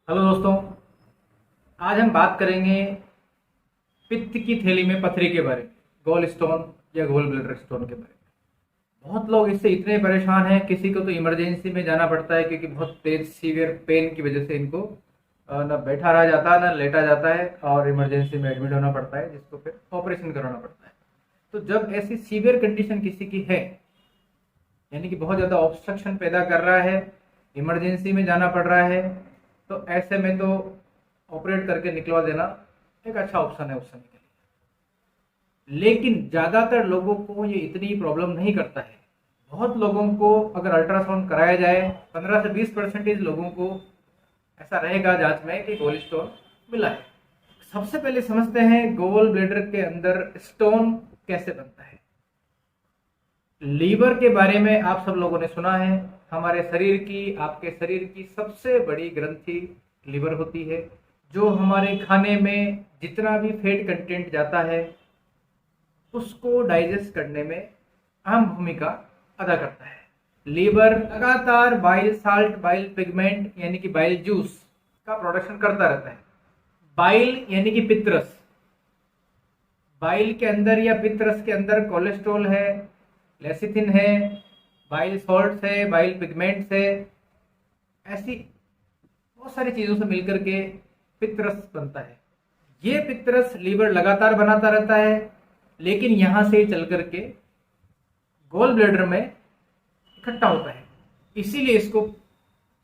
Hello दोस्तों। आज हम बात करेंगे पित्त की थैली में पथरी के बारे में, गॉल स्टोन या गॉल ब्लैडर स्टोन के बारे में। बहुत लोग इससे इतने परेशान हैं, किसी को तो इमरजेंसी में जाना पड़ता है क्योंकि बहुत तेज सीवियर पेन की वजह से इनको ना बैठा रहा जाता है ना लेटा जाता है और इमरजेंसी में एडमिट होना पड़ता है, जिसको फिर ऑपरेशन कराना पड़ता है। तो जब ऐसी सीवियर कंडीशन किसी की है, यानी कि बहुत ज़्यादा ऑब्स्ट्रक्शन पैदा कर रहा है, इमरजेंसी में जाना पड़ रहा है, तो ऐसे में तो ऑपरेट करके निकलवा देना एक अच्छा ऑप्शन है उस समय के लिए। लेकिन ज़्यादातर लोगों को ये इतनी प्रॉब्लम नहीं करता है। बहुत लोगों को अगर अल्ट्रासाउंड कराया जाए, 15 से 20% लोगों को ऐसा रहेगा जांच में कि गोल स्टोन मिला है। सबसे पहले समझते हैं गोल ब्लेडर के अंदर स्टोन कैसे बनता है। लीवर के बारे में आप सब लोगों ने सुना है। हमारे शरीर की, आपके शरीर की सबसे बड़ी ग्रंथि लीवर होती है, जो हमारे खाने में जितना भी फैट कंटेंट जाता है उसको डाइजेस्ट करने में अहम भूमिका अदा करता है। लीवर लगातार बाइल साल्ट, बाइल पिगमेंट यानी कि बाइल जूस का प्रोडक्शन करता रहता है। बाइल यानी कि पित्तरस, बाइल के अंदर या पित्तरस के अंदर कोलेस्ट्रॉल है, लेसिथिन है, बाइल सॉल्ट्स है, बाइल पिगमेंट्स है, ऐसी बहुत सारी चीजों से मिलकर के पित्तरस बनता है। ये पित्तरस लीवर लगातार बनाता रहता है, लेकिन यहां से चल करके गॉल ब्लैडर में इकट्ठा होता है। इसीलिए इसको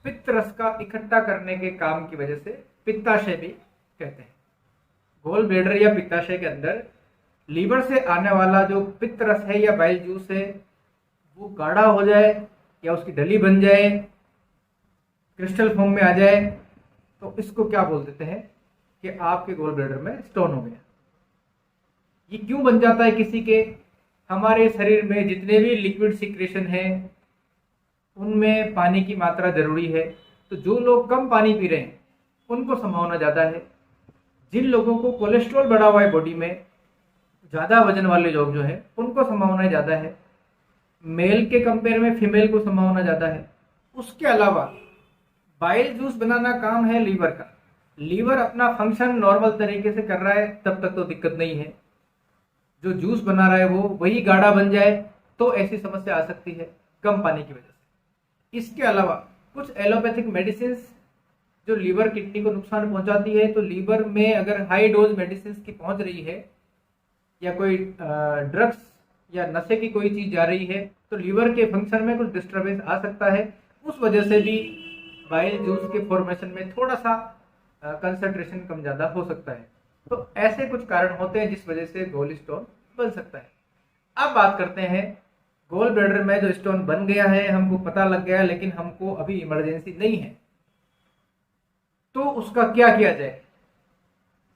पित्तरस का इकट्ठा करने के काम की वजह से पित्ताशय भी कहते हैं। गॉल ब्लैडर या पित्ताशय के अंदर लीवर से आने वाला जो पित्तरस है या बाइल जूस है, वो गाढ़ा हो जाए या उसकी ढली बन जाए, क्रिस्टल फॉर्म में आ जाए, तो इसको क्या बोल देते हैं कि आपके गॉल ब्लैडर में स्टोन हो गया। ये क्यों बन जाता है किसी के? हमारे शरीर में जितने भी लिक्विड सिक्रेशन है उनमें पानी की मात्रा जरूरी है। तो जो लोग कम पानी पी रहे हैं उनको संभावना ज़्यादा है। जिन लोगों को कोलेस्ट्रॉल बढ़ा हुआ है बॉडी में, ज़्यादा वजन वाले लोग जो है उनको संभावना ज़्यादा है। मेल के कंपेयर में फीमेल को संभावना ज़्यादा है। उसके अलावा बाइल जूस बनाना काम है लीवर का। लीवर अपना फंक्शन नॉर्मल तरीके से कर रहा है, तब तक तो दिक्कत नहीं है। जो जूस बना रहा है वो वही गाढ़ा बन जाए तो ऐसी समस्या आ सकती है कम पानी की वजह से। इसके अलावा कुछ एलोपैथिक मेडिसिन जो लीवर किडनी को नुकसान पहुंचाती है, तो लीवर में अगर हाई डोज मेडिसिन की पहुंच रही है या कोई ड्रग्स या नशे की कोई चीज जा रही है, तो लीवर के फंक्शन में कुछ डिस्टर्बेंस आ सकता है। उस वजह से भी बाइल जूस के फॉर्मेशन में थोड़ा सा कंसंट्रेशन कम ज़्यादा हो सकता है। तो ऐसे कुछ कारण होते हैं जिस वजह से गॉल स्टोन बन सकता है। अब बात करते हैं गॉल ब्लैडर में जो स्टोन बन गया है, हमको पता लग गया, लेकिन हमको अभी इमरजेंसी नहीं है, तो उसका क्या किया जाए।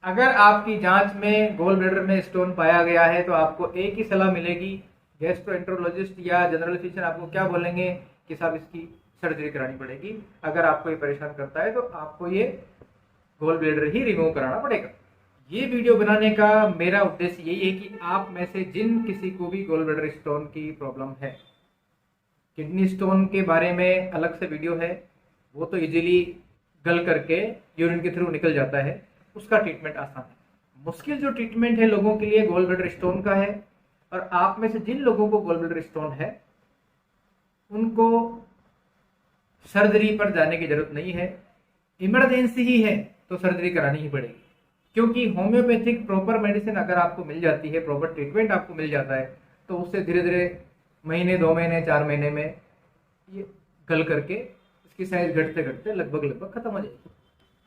अगर आपकी जांच में गॉल ब्लैडर में स्टोन पाया गया है तो आपको एक ही सलाह मिलेगी। गैस्ट्रोएंटरोलॉजिस्ट या जनरल फिजिशियन आपको क्या बोलेंगे कि साहब इसकी सर्जरी करानी पड़ेगी। अगर आपको ये परेशान करता है तो आपको ये गॉल ब्लैडर ही रिमूव कराना पड़ेगा। ये वीडियो बनाने का मेरा उद्देश्य यही है कि आप में से जिन किसी को भी गॉल ब्लैडर स्टोन की प्रॉब्लम है, किडनी स्टोन के बारे में अलग से वीडियो है, वो तो इजीली गल करके यूरिन के थ्रू निकल जाता है, उसका ट्रीटमेंट आसान है। मुश्किल जो ट्रीटमेंट है लोगों के लिए गॉल ब्लैडर स्टोन का है। और आप में से जिन लोगों को गॉल ब्लैडर स्टोन है उनको सर्जरी पर जाने की जरूरत नहीं है। इमरजेंसी ही है तो सर्जरी करानी ही पड़ेगी, क्योंकि होम्योपैथिक प्रॉपर मेडिसिन अगर आपको मिल जाती है, प्रॉपर ट्रीटमेंट आपको मिल जाता है, तो उससे धीरे धीरे महीने, 2 महीने, 4 महीने में ये गल करके इसकी साइज घटते घटते लगभग खत्म हो जाएगी।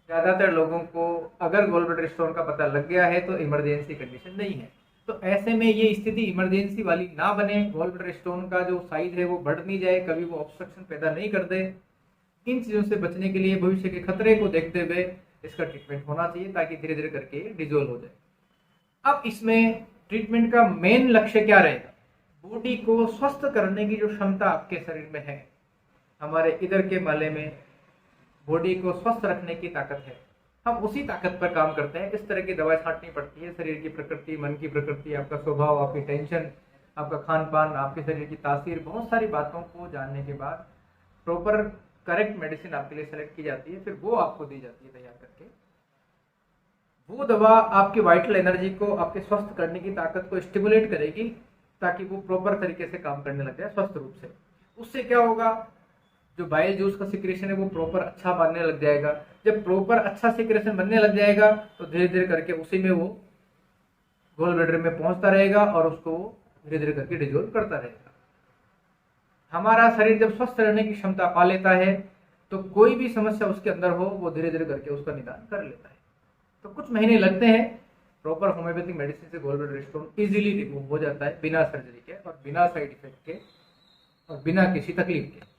ज़्यादातर लोगों को अगर गॉल ब्लैडर स्टोन का पता लग गया है तो इमरजेंसी कंडीशन नहीं है। तो ऐसे में ये स्थिति इमरजेंसी वाली ना बने, गॉल ब्लैडर स्टोन का जो साइज है वो बढ़ नहीं जाए, कभी वो ऑब्स्ट्रक्शन पैदा नहीं कर दे। इन चीज़ों से बचने के लिए भविष्य के खतरे को देखते हुए इसका ट्रीटमेंट होना चाहिए, ताकि धीरे धीरे करके डिजोल्व हो जाए। अब इसमें ट्रीटमेंट का मेन लक्ष्य क्या रहेगा? बॉडी को स्वस्थ करने की जो क्षमता आपके शरीर में है, हमारे इधर के माले में बॉडी को स्वस्थ रखने की ताकत है, हम उसी ताकत पर काम करते हैं। इस तरह की दवाई छांटनी पड़ती है। शरीर की प्रकृति, मन की प्रकृति, आपका स्वभाव, आपकी टेंशन, आपका खान पान, आपके शरीर की तासीर, बहुत सारी बातों को जानने के बाद प्रॉपर करेक्ट मेडिसिन आपके लिए सेलेक्ट की जाती है, फिर वो आपको दी जाती है तैयार करके। वो दवा आपकी वाइटल एनर्जी को, आपके स्वस्थ करने की ताकत को स्टिमुलेट करेगी ताकि वो प्रॉपर तरीके से काम करने लग जाए स्वस्थ रूप से। उससे क्या होगा, जो बाइल जूस का सिक्रेशन है वो प्रॉपर अच्छा बनने लग जाएगा। जब प्रॉपर अच्छा सिक्रेशन बनने लग जाएगा तो धीरे धीरे करके उसी में वो गोल ब्लैडर में पहुंचता रहेगा और उसको धीरे धीरे करके डिजोल्व करता रहेगा। हमारा शरीर जब स्वस्थ रहने की क्षमता पा लेता है तो कोई भी समस्या उसके अंदर हो वो धीरे धीरे करके उसका निदान कर लेता है। तो कुछ महीने लगते हैं, प्रॉपर होम्योपैथिक मेडिसिन से gall bladder stone easily remove हो जाता है बिना सर्जरी के और बिना साइड इफेक्ट के और बिना किसी तकलीफ के।